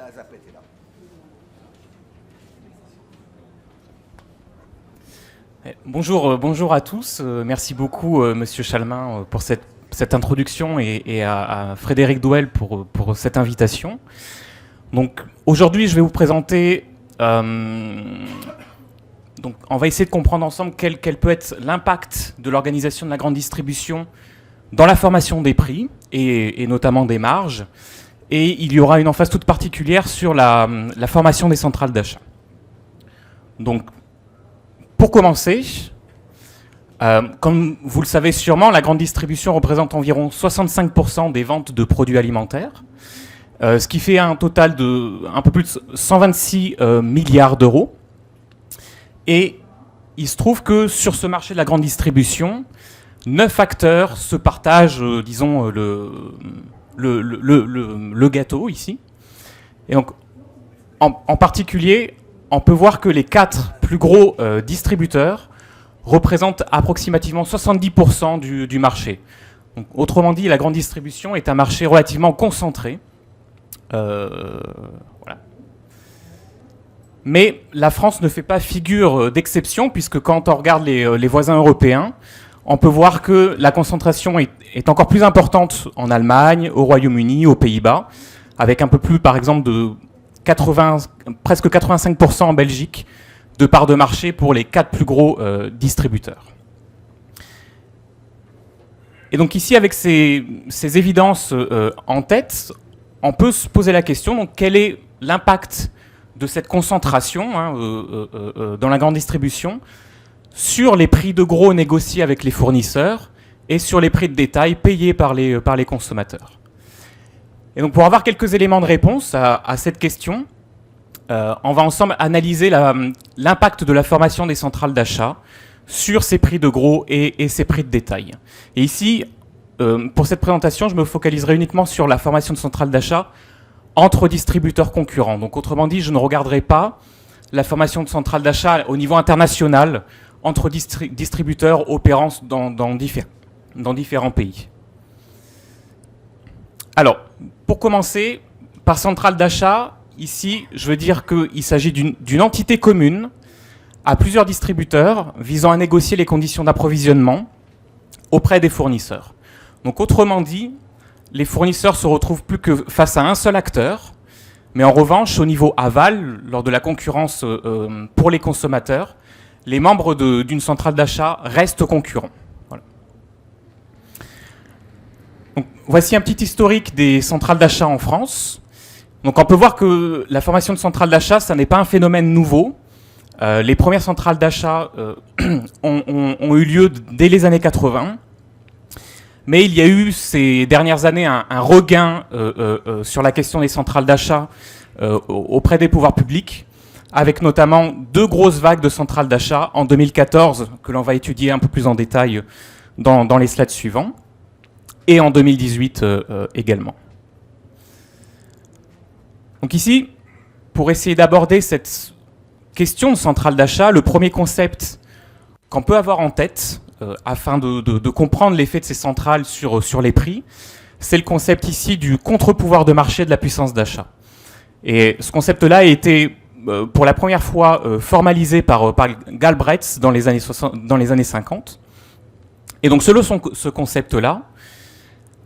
la zapette est là. Bonjour à tous. Merci beaucoup, Monsieur Chalmin, pour cette introduction et à Frédéric Douel pour cette invitation. Donc, aujourd'hui, je vais vous présenter... donc, on va essayer de comprendre ensemble quel peut être l'impact de l'organisation de la grande distribution dans la formation des prix et notamment des marges. Et il y aura une emphase toute particulière sur la formation des centrales d'achat. Donc, pour commencer, comme vous le savez sûrement, la grande distribution représente environ 65% des ventes de produits alimentaires, ce qui fait un total de un peu plus de 126 milliards d'euros. Et il se trouve que sur ce marché de la grande distribution, 9 acteurs se partagent, disons, le gâteau ici. Et donc, en particulier, on peut voir que les 4 plus gros distributeurs représentent approximativement 70% du marché. Donc, autrement dit, la grande distribution est un marché relativement concentré. Voilà. Mais la France ne fait pas figure d'exception, puisque quand on regarde les voisins européens, on peut voir que la concentration est encore plus importante en Allemagne, au Royaume-Uni, aux Pays-Bas, avec un peu plus, par exemple, de presque 85% en Belgique de part de marché pour les 4 plus gros distributeurs. Et donc ici, avec ces évidences en tête, on peut se poser la question, donc, quel est l'impact de cette concentration dans la grande distribution sur les prix de gros négociés avec les fournisseurs et sur les prix de détail payés par les consommateurs. Et donc, pour avoir quelques éléments de réponse à cette question, on va ensemble analyser l'impact de la formation des centrales d'achat sur ces prix de gros et ces prix de détail. Et ici, pour cette présentation, je me focaliserai uniquement sur la formation de centrales d'achat entre distributeurs concurrents. Donc, autrement dit, je ne regarderai pas la formation de centrales d'achat au niveau international entre distributeurs opérant dans différents pays. Alors, pour commencer, par centrale d'achat, ici, je veux dire qu'il s'agit d'une entité commune à plusieurs distributeurs visant à négocier les conditions d'approvisionnement auprès des fournisseurs. Donc, autrement dit, les fournisseurs se retrouvent plus que face à un seul acteur, mais en revanche, au niveau aval, lors de la concurrence pour les consommateurs, les membres d'une centrale d'achat restent concurrents. Voilà. Donc, voici un petit historique des centrales d'achat en France. Donc, on peut voir que la formation de centrales d'achat, ça n'est pas un phénomène nouveau. Les premières centrales d'achat ont eu lieu dès les années 80. Mais il y a eu ces dernières années un regain sur la question des centrales d'achat auprès des pouvoirs publics, avec notamment 2 grosses vagues de centrales d'achat en 2014, que l'on va étudier un peu plus en détail dans les slides suivants, et en 2018 également. Donc ici, pour essayer d'aborder cette question de centrale d'achat, le premier concept qu'on peut avoir en tête, afin de comprendre l'effet de ces centrales sur les prix, c'est le concept ici du contre-pouvoir de marché de la puissance d'achat. Et ce concept-là a été pour la première fois formalisé par Galbraith dans les années 50. Et donc selon ce concept-là,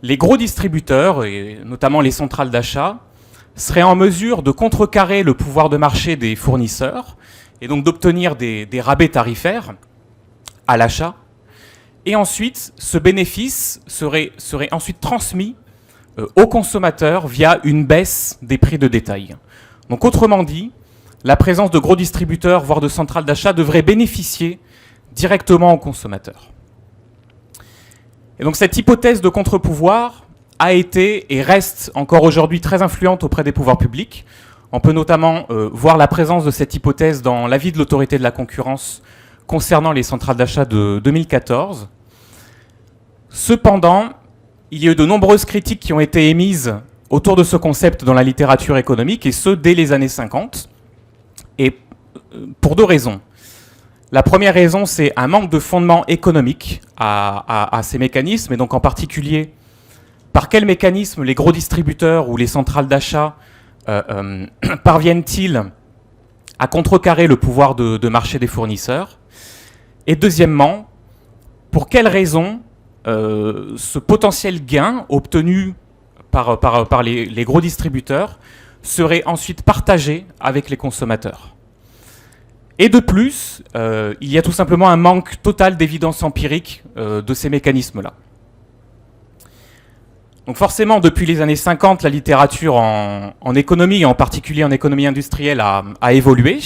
les gros distributeurs, et notamment les centrales d'achat, seraient en mesure de contrecarrer le pouvoir de marché des fournisseurs et donc d'obtenir des rabais tarifaires à l'achat. Et ensuite, ce bénéfice serait ensuite transmis aux consommateurs via une baisse des prix de détail. Donc autrement dit, la présence de gros distributeurs, voire de centrales d'achat, devrait bénéficier directement aux consommateurs. Et donc cette hypothèse de contre-pouvoir a été et reste encore aujourd'hui très influente auprès des pouvoirs publics. On peut notamment voir la présence de cette hypothèse dans l'avis de l'autorité de la concurrence concernant les centrales d'achat de 2014. Cependant, il y a eu de nombreuses critiques qui ont été émises autour de ce concept dans la littérature économique, et ce, dès les années 50, et pour 2 raisons. La première raison, c'est un manque de fondement économique à ces mécanismes, et donc en particulier, par quel mécanisme les gros distributeurs ou les centrales d'achat parviennent-ils à contrecarrer le pouvoir de marché des fournisseurs? Et deuxièmement, pour quelles raisons ce potentiel gain obtenu par les gros distributeurs serait ensuite partagé avec les consommateurs? Et de plus, il y a tout simplement un manque total d'évidence empirique de ces mécanismes-là. Donc forcément, depuis les années 50, la littérature en économie, en particulier en économie industrielle, a évolué.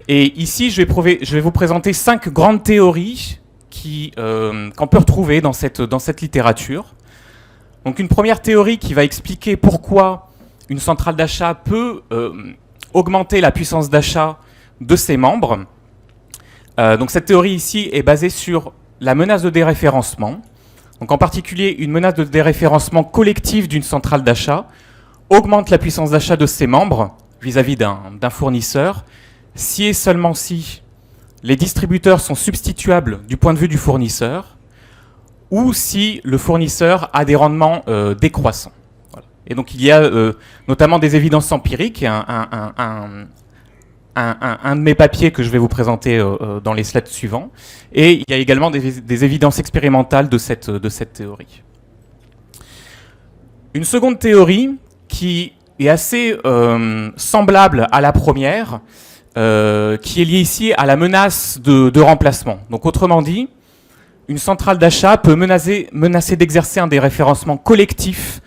Et ici, je vais vous présenter 5 grandes théories qu'on peut retrouver dans cette littérature. Donc une première théorie qui va expliquer pourquoi une centrale d'achat peut augmenter la puissance d'achat de ses membres. Donc cette théorie ici est basée sur la menace de déréférencement. Donc en particulier, une menace de déréférencement collectif d'une centrale d'achat augmente la puissance d'achat de ses membres vis-à-vis d'un fournisseur, si et seulement si les distributeurs sont substituables du point de vue du fournisseur, ou si le fournisseur a des rendements décroissants. Voilà. Et donc il y a notamment des évidences empiriques, un de mes papiers que je vais vous présenter dans les slides suivants, et il y a également des évidences expérimentales de cette théorie. Une seconde théorie qui est assez semblable à la première, qui est liée ici à la menace de remplacement. Donc autrement dit, une centrale d'achat peut menacer d'exercer un déréférencement collectif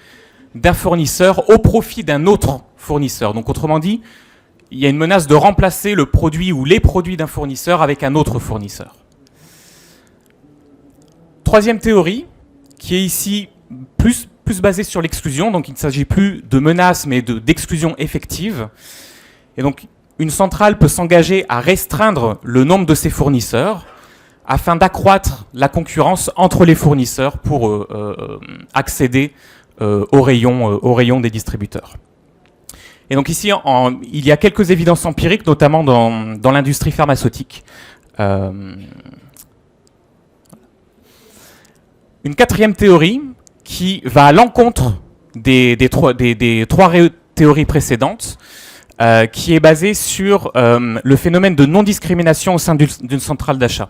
d'un fournisseur au profit d'un autre fournisseur. Donc autrement dit, il y a une menace de remplacer le produit ou les produits d'un fournisseur avec un autre fournisseur. Troisième théorie, qui est ici plus basée sur l'exclusion, donc il ne s'agit plus de menace mais d'exclusion effective. Et donc une centrale peut s'engager à restreindre le nombre de ses fournisseurs afin d'accroître la concurrence entre les fournisseurs pour accéder aux rayons des distributeurs. Et donc ici, il y a quelques évidences empiriques, notamment dans l'industrie pharmaceutique. Une quatrième théorie qui va à l'encontre des trois théories précédentes, qui est basée sur le phénomène de non-discrimination au sein d'une centrale d'achat.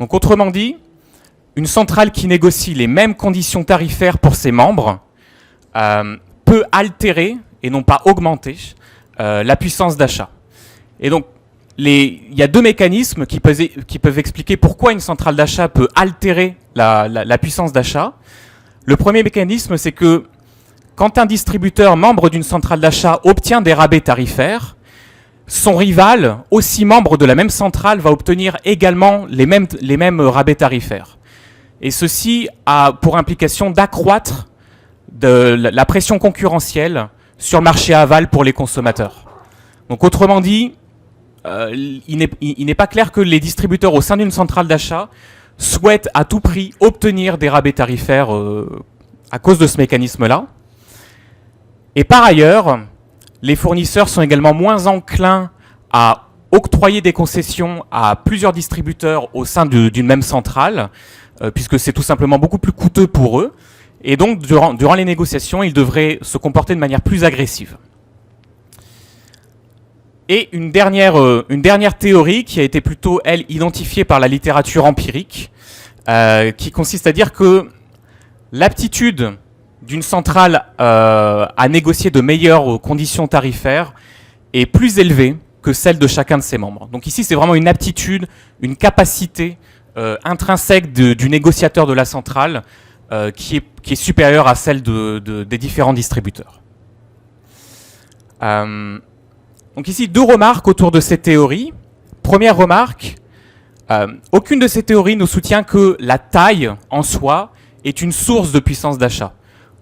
Donc autrement dit, une centrale qui négocie les mêmes conditions tarifaires pour ses membres peut altérer et non pas augmenter la puissance d'achat. Et donc, il y a deux mécanismes qui peuvent expliquer pourquoi une centrale d'achat peut altérer la puissance d'achat. Le premier mécanisme, c'est que quand un distributeur membre d'une centrale d'achat obtient des rabais tarifaires, son rival, aussi membre de la même centrale, va obtenir également les mêmes rabais tarifaires. Et ceci a pour implication d'accroître la pression concurrentielle sur le marché aval pour les consommateurs. Donc autrement dit, il n'est pas clair que les distributeurs au sein d'une centrale d'achat souhaitent à tout prix obtenir des rabais tarifaires à cause de ce mécanisme-là. Et par ailleurs, les fournisseurs sont également moins enclins à octroyer des concessions à plusieurs distributeurs au sein d'une même centrale, puisque c'est tout simplement beaucoup plus coûteux pour eux. Et donc, durant les négociations, ils devraient se comporter de manière plus agressive. Et une dernière théorie qui a été plutôt, elle, identifiée par la littérature empirique, qui consiste à dire que l'aptitude d'une centrale à négocier de meilleures conditions tarifaires est plus élevée que celle de chacun de ses membres. Donc ici, c'est vraiment une aptitude, une capacité intrinsèque du négociateur de la centrale qui est supérieure à celle des différents distributeurs. Donc ici, deux remarques autour de ces théories. Première remarque, aucune de ces théories ne soutient que la taille en soi est une source de puissance d'achat.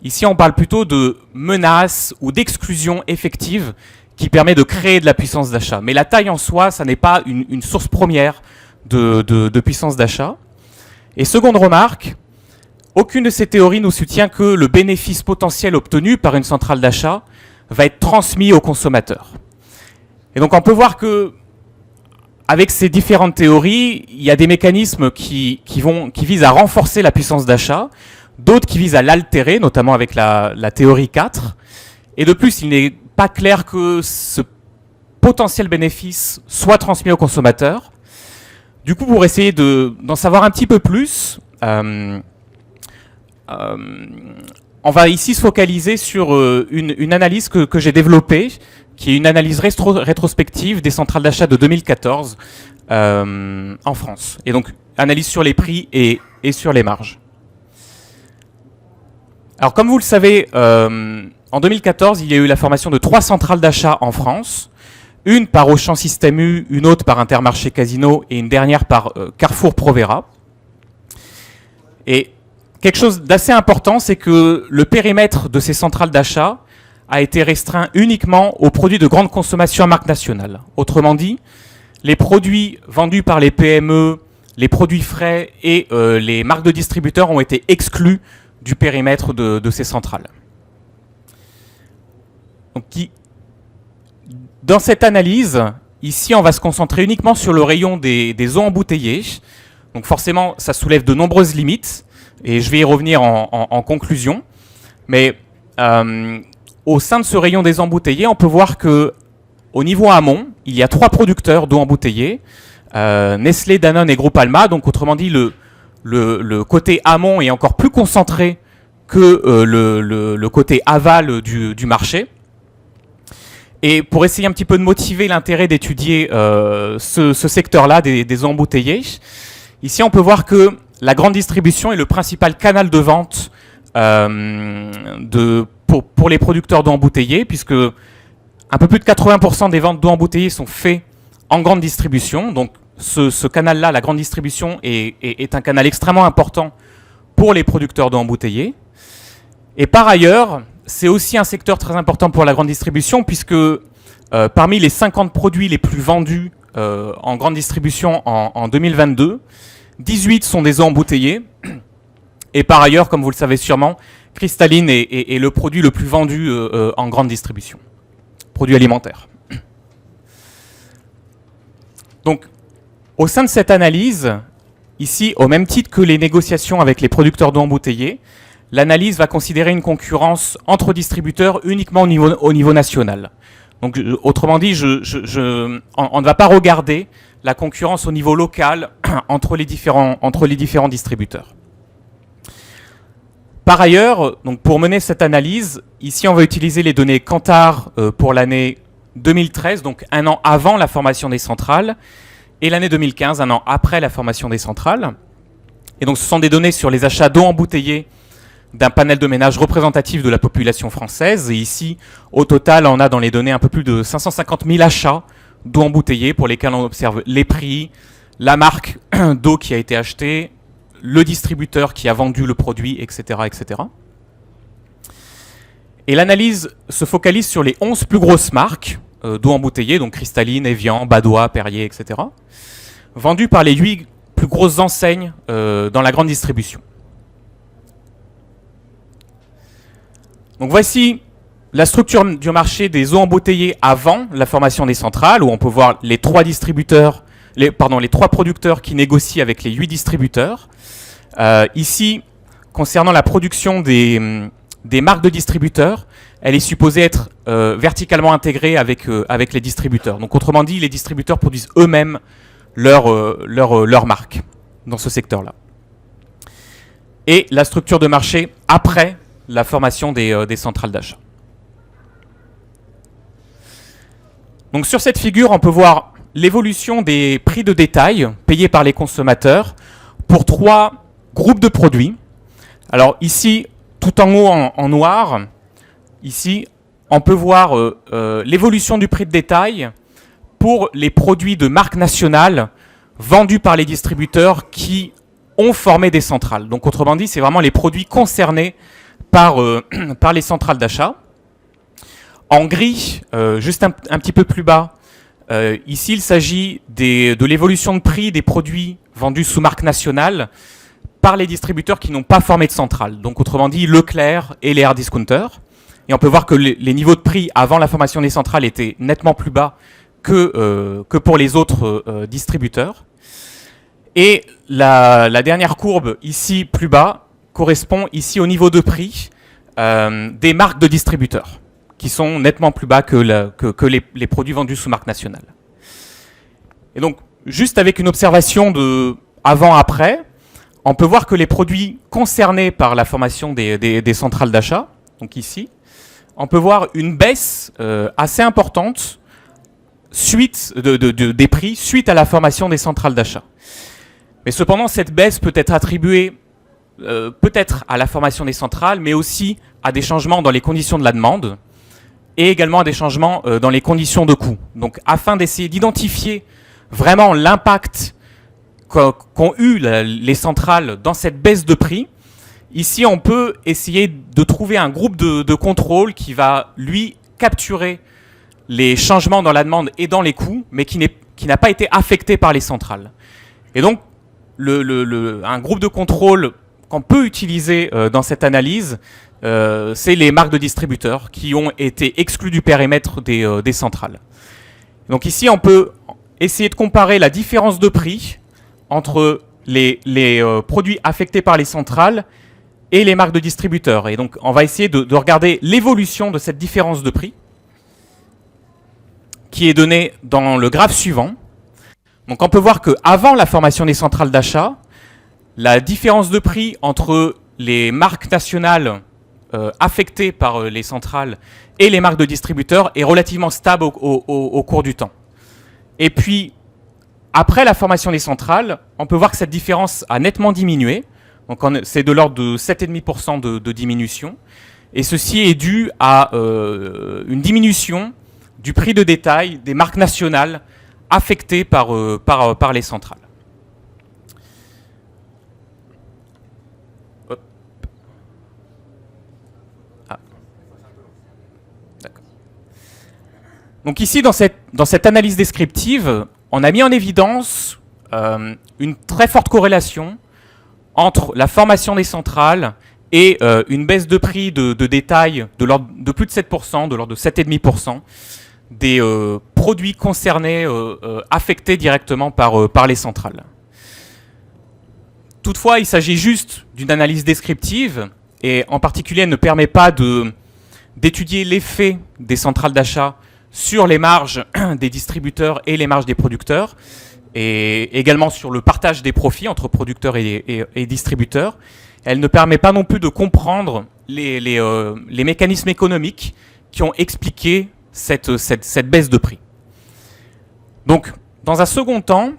Ici, on parle plutôt de menace ou d'exclusion effective qui permet de créer de la puissance d'achat. Mais la taille en soi, ça n'est pas une source première de puissance d'achat. Et seconde remarque, aucune de ces théories ne soutient que le bénéfice potentiel obtenu par une centrale d'achat va être transmis au consommateur. Et donc on peut voir que avec ces différentes théories, il y a des mécanismes qui visent à renforcer la puissance d'achat, d'autres qui visent à l'altérer, notamment avec la théorie 4. Et de plus, il n'est pas clair que ce potentiel bénéfice soit transmis au consommateur. Du coup, pour essayer d'en savoir un petit peu plus, on va ici se focaliser sur une analyse que j'ai développée, qui est une analyse rétrospective des centrales d'achat de 2014 en France. Et donc, analyse sur les prix et sur les marges. Alors, comme vous le savez, en 2014, il y a eu la formation de 3 centrales d'achat en France. Une par Auchan Système U, une autre par Intermarché Casino et une dernière par Carrefour Provera. Et quelque chose d'assez important, c'est que le périmètre de ces centrales d'achat a été restreint uniquement aux produits de grande consommation à marque nationale. Autrement dit, les produits vendus par les PME, les produits frais et les marques de distributeurs ont été exclus du périmètre de ces centrales. Donc, dans cette analyse, ici, on va se concentrer uniquement sur le rayon des eaux embouteillées. Donc forcément, ça soulève de nombreuses limites, et je vais y revenir en conclusion. Mais au sein de ce rayon des embouteillés, on peut voir que au niveau amont, il y a 3 producteurs d'eau embouteillée, Nestlé, Danone et Groupe Alma. Donc autrement dit, le côté amont est encore plus concentré que le côté aval du marché. Et pour essayer un petit peu de motiver l'intérêt d'étudier ce secteur-là des eaux embouteillées, ici on peut voir que la grande distribution est le principal canal de vente pour les producteurs d'eau embouteillée, puisque un peu plus de 80% des ventes d'eau embouteillée sont faites en grande distribution. Donc ce canal-là, la grande distribution, est un canal extrêmement important pour les producteurs d'eau embouteillée. Et par ailleurs, c'est aussi un secteur très important pour la grande distribution, puisque parmi les 50 produits les plus vendus en grande distribution en 2022, 18 sont des eaux embouteillées. Et par ailleurs, comme vous le savez sûrement, Cristalline est le produit le plus vendu en grande distribution, produit alimentaire. Donc, au sein de cette analyse, ici, au même titre que les négociations avec les producteurs d'eau embouteillée, l'analyse va considérer une concurrence entre distributeurs uniquement au niveau national. Donc, autrement dit, on ne va pas regarder la concurrence au niveau local entre les différents distributeurs. Par ailleurs, donc pour mener cette analyse, ici on va utiliser les données Kantar pour l'année 2013, donc un an avant la formation des centrales, et l'année 2015, un an après la formation des centrales. Et donc ce sont des données sur les achats d'eau embouteillée d'un panel de ménages représentatif de la population française. Et ici, au total, on a dans les données un peu plus de 550 000 achats d'eau embouteillée pour lesquels on observe les prix, la marque d'eau qui a été achetée, le distributeur qui a vendu le produit, etc. etc. Et l'analyse se focalise sur les 11 plus grosses marques d'eau embouteillée, donc Cristalline, Evian, Badois, Perrier, etc., vendues par les 8 plus grosses enseignes dans la grande distribution. Donc voici la structure du marché des eaux embouteillées avant la formation des centrales, où on peut voir les 3 distributeurs, les 3 producteurs qui négocient avec les 8 distributeurs. Ici, concernant la production des marques de distributeurs, elle est supposée être verticalement intégrée avec les distributeurs. Donc autrement dit, les distributeurs produisent eux-mêmes leur marque dans ce secteur-là. Et la structure de marché après la formation des centrales d'achat. Donc sur cette figure, on peut voir l'évolution des prix de détail payés par les consommateurs pour 3 groupes de produits. Alors ici, tout en haut en noir, ici, on peut voir l'évolution du prix de détail pour les produits de marque nationale vendus par les distributeurs qui ont formé des centrales. Donc autrement dit, c'est vraiment les produits concernés par les centrales d'achat. En gris, juste un petit peu plus bas, ici il s'agit de l'évolution de prix des produits vendus sous marque nationale par les distributeurs qui n'ont pas formé de centrale. Donc autrement dit, Leclerc et les hard discounters. Et on peut voir que les niveaux de prix avant la formation des centrales étaient nettement plus bas que pour les autres distributeurs. Et la dernière courbe, ici plus bas, correspond ici au niveau de prix des marques de distributeurs qui sont nettement plus bas que les produits vendus sous marque nationale. Et donc, juste avec une observation de avant-après, on peut voir que les produits concernés par la formation des centrales d'achat, donc ici, on peut voir une baisse assez importante des prix suite à la formation des centrales d'achat. Mais cependant, cette baisse peut être attribuée peut-être à la formation des centrales, mais aussi à des changements dans les conditions de la demande et également à des changements dans les conditions de coût. Donc, afin d'essayer d'identifier vraiment l'impact qu'ont eu les centrales dans cette baisse de prix, ici, on peut essayer de trouver un groupe de contrôle qui va, lui, capturer les changements dans la demande et dans les coûts, mais qui n'a pas été affecté par les centrales. Et donc, un groupe de contrôle qu'on peut utiliser dans cette analyse, c'est les marques de distributeurs qui ont été exclues du périmètre des centrales. Donc ici, on peut essayer de comparer la différence de prix entre les produits affectés par les centrales et les marques de distributeurs. Et donc, on va essayer de regarder l'évolution de cette différence de prix qui est donnée dans le graphe suivant. Donc, on peut voir qu'avant la formation des centrales d'achat, la différence de prix entre les marques nationales affectées par les centrales et les marques de distributeurs est relativement stable au cours du temps. Et puis, après la formation des centrales, on peut voir que cette différence a nettement diminué. Donc, c'est de l'ordre de 7,5% de diminution. Et ceci est dû à une diminution du prix de détail des marques nationales affectées par les centrales. Hop. Ah. D'accord. Donc ici, dans cette analyse descriptive, on a mis en évidence une très forte corrélation entre la formation des centrales et une baisse de prix de détail de l'ordre de plus de 7%, de l'ordre de 7,5% des produits concernés affectés directement par les centrales. Toutefois, il s'agit juste d'une analyse descriptive et en particulier, elle ne permet pas d'étudier l'effet des centrales d'achat sur les marges des distributeurs et les marges des producteurs, et également sur le partage des profits entre producteurs et distributeurs. Elle ne permet pas non plus de comprendre les mécanismes économiques qui ont expliqué cette baisse de prix. Donc, dans un second temps,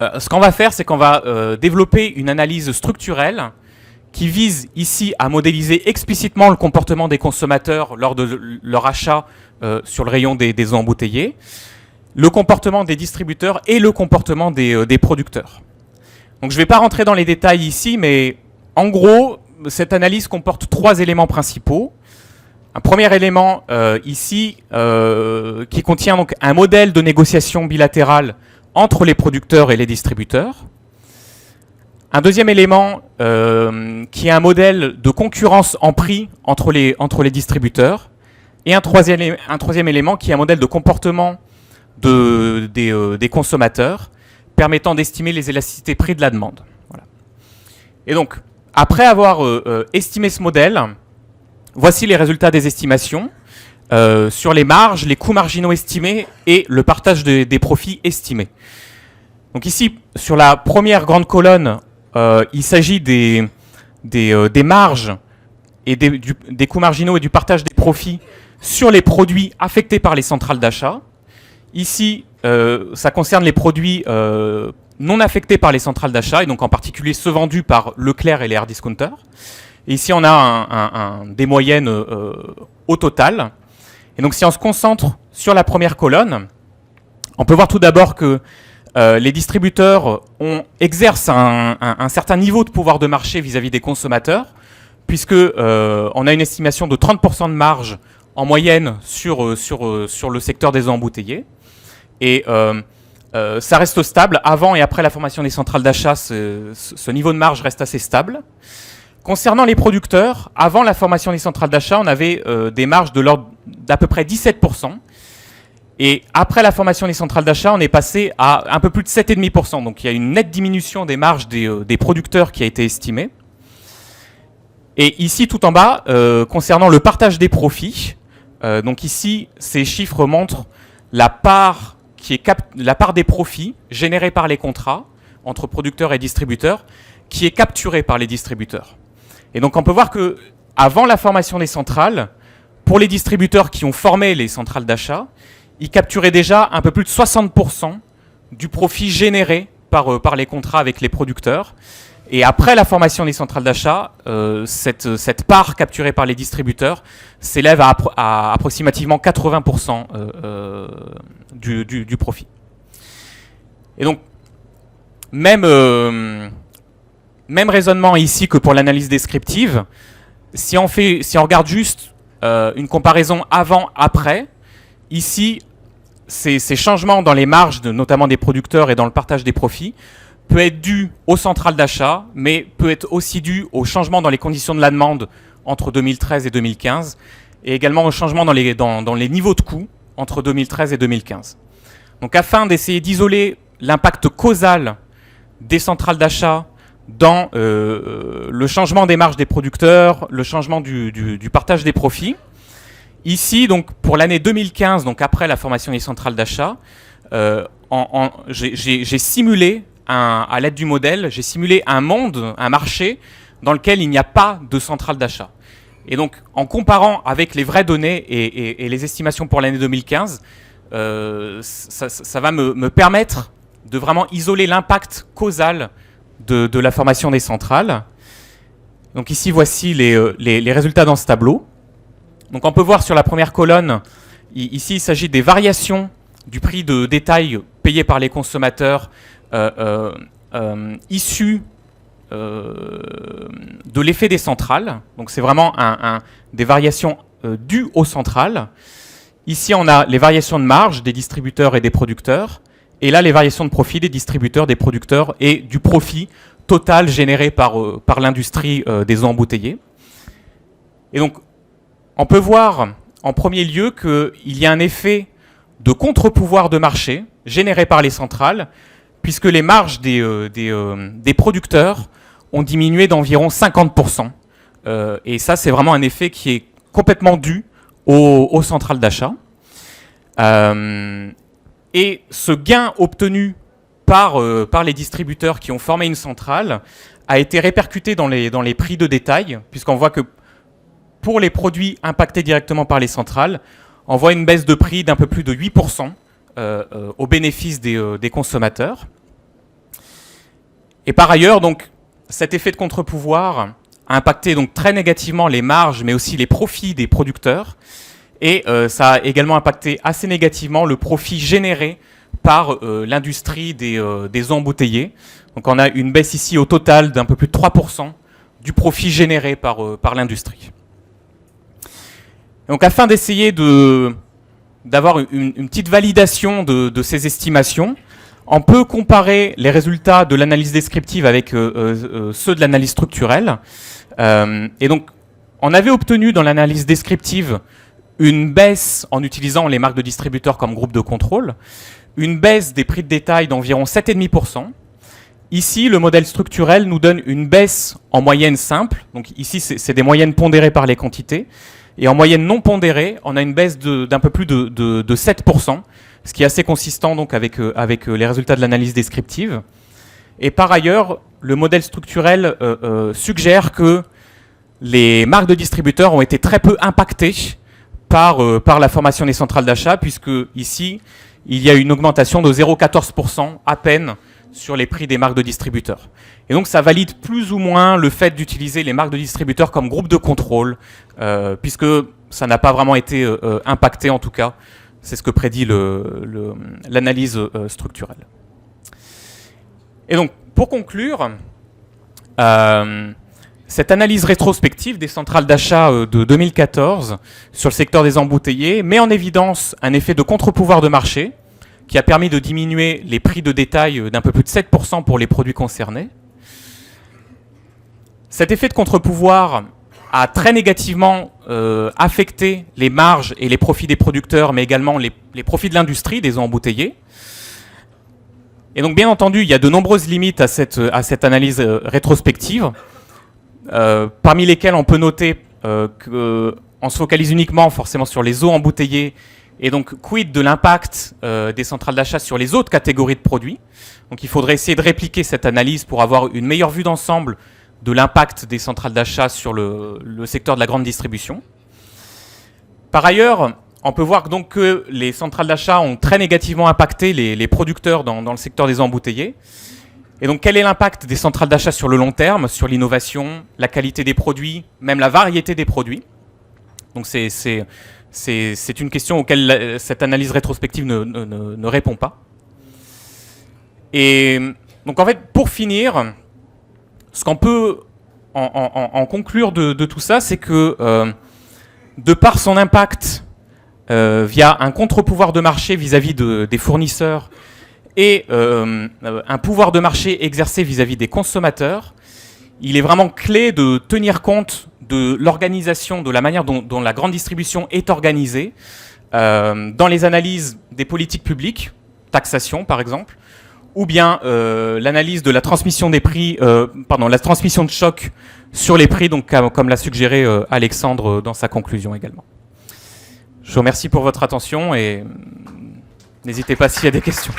ce qu'on va faire, c'est qu'on va développer une analyse structurelle qui vise ici à modéliser explicitement le comportement des consommateurs lors de leur achat sur le rayon des eaux embouteillées, le comportement des distributeurs et le comportement des producteurs. Donc je ne vais pas rentrer dans les détails ici, mais en gros, cette analyse comporte 3 éléments principaux. Un premier élément ici qui contient donc un modèle de négociation bilatérale entre les producteurs et les distributeurs. Un deuxième élément qui est un modèle de concurrence en prix entre les distributeurs. Et un troisième élément qui est un modèle de comportement des consommateurs permettant d'estimer les élasticités prix de la demande. Voilà. Et donc, après avoir estimé ce modèle, voici les résultats des estimations sur les marges, les coûts marginaux estimés et le partage des profits estimés. Donc ici, sur la première grande colonne, il s'agit des marges et des coûts marginaux et du partage des profits sur les produits affectés par les centrales d'achat. Ici, ça concerne les produits non affectés par les centrales d'achat, et donc en particulier ceux vendus par Leclerc et les hard discounters. Et ici, on a des moyennes au total. Et donc, si on se concentre sur la première colonne, on peut voir tout d'abord que les distributeurs exercent un certain niveau de pouvoir de marché vis-à-vis des consommateurs, puisque on a une estimation de 30% de marge en moyenne sur le secteur des eaux embouteillées. Et ça reste stable. Avant et après la formation des centrales d'achat, ce niveau de marge reste assez stable. Concernant les producteurs, avant la formation des centrales d'achat, on avait des marges de l'ordre d'à peu près 17%. Et après la formation des centrales d'achat, on est passé à un peu plus de 7,5%. Donc il y a une nette diminution des marges des producteurs qui a été estimée. Et ici, tout en bas, concernant le partage des profits, Donc ici, ces chiffres montrent la part des profits générés par les contrats entre producteurs et distributeurs qui est capturée par les distributeurs. Et donc on peut voir que avant la formation des centrales, pour les distributeurs qui ont formé les centrales d'achat, ils capturaient déjà un peu plus de 60% du profit généré par les contrats avec les producteurs. Et après la formation des centrales d'achat, cette part capturée par les distributeurs s'élève à approximativement 80% du profit. Et donc, même raisonnement ici que pour l'analyse descriptive. Si on regarde juste une comparaison avant-après, ici, ces changements dans les marges, notamment des producteurs et dans le partage des profits, peut être dû aux centrales d'achat, mais peut être aussi dû au changement dans les conditions de la demande entre 2013 et 2015, et également au changement dans les niveaux de coûts entre 2013 et 2015. Donc afin d'essayer d'isoler l'impact causal des centrales d'achat dans le changement des marges des producteurs, le changement du partage des profits, ici, donc pour l'année 2015, donc après la formation des centrales d'achat, j'ai simulé à l'aide du modèle, j'ai simulé un monde, un marché dans lequel il n'y a pas de centrale d'achat. Et donc, en comparant avec les vraies données et les estimations pour l'année 2015, ça va me permettre de vraiment isoler l'impact causal de la formation des centrales. Donc ici, voici les résultats dans ce tableau. Donc on peut voir sur la première colonne, ici il s'agit des variations du prix de détail payé par les consommateurs issus de l'effet des centrales. Donc c'est vraiment des variations dues aux centrales. Ici on a les variations de marge des distributeurs et des producteurs. Et là les variations de profit des distributeurs, des producteurs et du profit total généré par l'industrie des eaux embouteillées. Et donc on peut voir en premier lieu qu'il y a un effet de contre-pouvoir de marché généré par les centrales, puisque les marges des producteurs ont diminué d'environ 50%. Et ça, c'est vraiment un effet qui est complètement dû aux centrales d'achat. Et ce gain obtenu par les distributeurs qui ont formé une centrale a été répercuté dans les prix de détail, puisqu'on voit que pour les produits impactés directement par les centrales, on voit une baisse de prix d'un peu plus de 8% au bénéfice des consommateurs. Et par ailleurs, donc, cet effet de contre-pouvoir a impacté donc, très négativement les marges, mais aussi les profits des producteurs. Et ça a également impacté assez négativement le profit généré par l'industrie des eaux embouteillées. Donc on a une baisse ici au total d'un peu plus de 3% du profit généré par l'industrie. Donc afin d'essayer d'avoir une petite validation de ces estimations, on peut comparer les résultats de l'analyse descriptive avec ceux de l'analyse structurelle. Et donc on avait obtenu dans l'analyse descriptive une baisse en utilisant les marques de distributeurs comme groupe de contrôle, une baisse des prix de détail d'environ 7,5%. Ici, le modèle structurel nous donne une baisse en moyenne simple. Donc ici, c'est des moyennes pondérées par les quantités. Et en moyenne non pondérée, on a une baisse d'un peu plus de 7%, ce qui est assez consistant donc avec les résultats de l'analyse descriptive. Et par ailleurs, le modèle structurel suggère que les marques de distributeurs ont été très peu impactées par la formation des centrales d'achat, puisque ici, il y a une augmentation de 0,14% à peine sur les prix des marques de distributeurs. Et donc ça valide plus ou moins le fait d'utiliser les marques de distributeurs comme groupe de contrôle, puisque ça n'a pas vraiment été impacté en tout cas. C'est ce que prédit l'analyse structurelle. Et donc, pour conclure, cette analyse rétrospective des centrales d'achat de 2014 sur le secteur des embouteillés met en évidence un effet de contre-pouvoir de marché qui a permis de diminuer les prix de détail d'un peu plus de 7% pour les produits concernés. Cet effet de contre-pouvoir a très négativement affecté les marges et les profits des producteurs, mais également les profits de l'industrie des eaux embouteillées. Et donc, bien entendu, il y a de nombreuses limites à cette analyse rétrospective, parmi lesquelles on peut noter que on se focalise uniquement forcément sur les eaux embouteillées, et donc quid de l'impact des centrales d'achat sur les autres catégories de produits. Donc il faudrait essayer de répliquer cette analyse pour avoir une meilleure vue d'ensemble de l'impact des centrales d'achat sur le secteur de la grande distribution. Par ailleurs, on peut voir donc que les centrales d'achat ont très négativement impacté les producteurs dans le secteur des eaux embouteillées. Et donc quel est l'impact des centrales d'achat sur le long terme, sur l'innovation, la qualité des produits, même la variété des produits? Donc c'est une question auquel cette analyse rétrospective ne répond pas. Et donc en fait, pour finir, ce qu'on peut en conclure de tout ça, c'est que de par son impact via un contre-pouvoir de marché vis-à-vis des fournisseurs et un pouvoir de marché exercé vis-à-vis des consommateurs, il est vraiment clé de tenir compte de l'organisation, de la manière dont la grande distribution est organisée dans les analyses des politiques publiques, taxation par exemple, ou bien l'analyse de la transmission des prix, la transmission de choc sur les prix, donc comme l'a suggéré Alexandre dans sa conclusion également. Je vous remercie pour votre attention et n'hésitez pas s'il y a des questions.